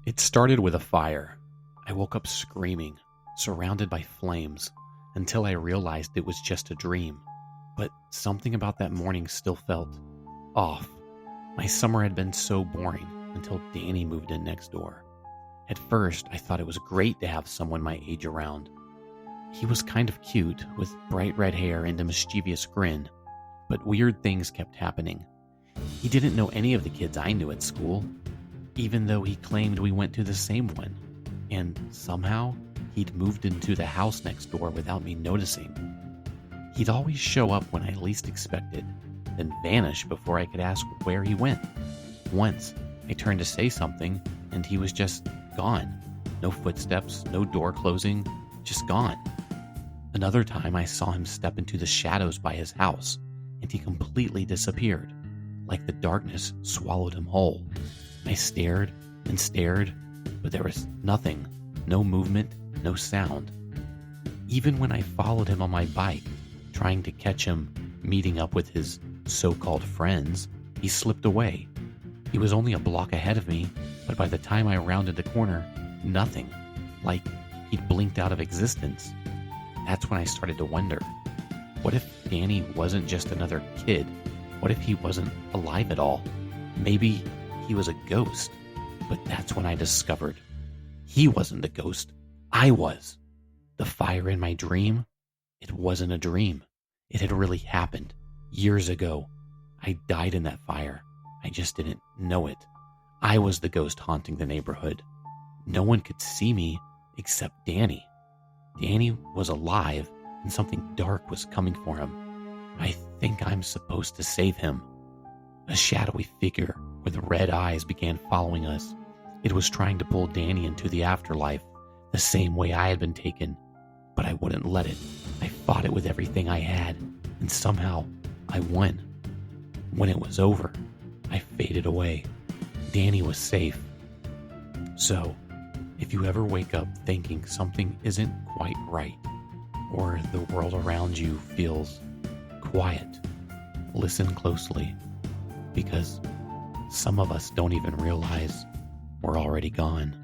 It started with a fire. I woke up screaming, surrounded by flames, until I realized it was just a dream. But something about that morning still felt off. My summer had been so boring until Danny moved in next door. At first, I thought it was great to have someone my age around. He was kind of cute, with bright red hair and a mischievous grin, but weird things kept happening. He didn't know any of the kids I knew at school, even though he claimed we went to the same one, and somehow he'd moved into the house next door without me noticing. He'd always show up when I least expected, then vanish before I could ask where he went. Once, I turned to say something, and he was just gone. No footsteps, no door closing, just gone. Another time I saw him step into the shadows by his house, and he completely disappeared, like the darkness swallowed him whole. I stared and stared, but there was nothing, no movement, no sound. Even when I followed him on my bike, trying to catch him meeting up with his so-called friends, he slipped away. He was only a block ahead of me, but by the time I rounded the corner, nothing. Like he'd blinked out of existence. That's when I started to wonder, what if Danny wasn't just another kid? What if he wasn't alive at all? Maybe he was a ghost. But that's when I discovered he wasn't the ghost. I was. The fire in my dream, it wasn't a dream. It had really happened years ago. I died in that fire. I just didn't know it. I was the ghost haunting the neighborhood. No one could see me except Danny. Danny was alive, and something dark was coming for him. I think I'm supposed to save him. A shadowy figure with red eyes began following us. It was trying to pull Danny into the afterlife, the same way I had been taken. But I wouldn't let it. I fought it with everything I had, and somehow I won. When it was over, I faded away. Danny was safe. So, if you ever wake up thinking something isn't quite right, or the world around you feels quiet, listen closely, because some of us don't even realize we're already gone.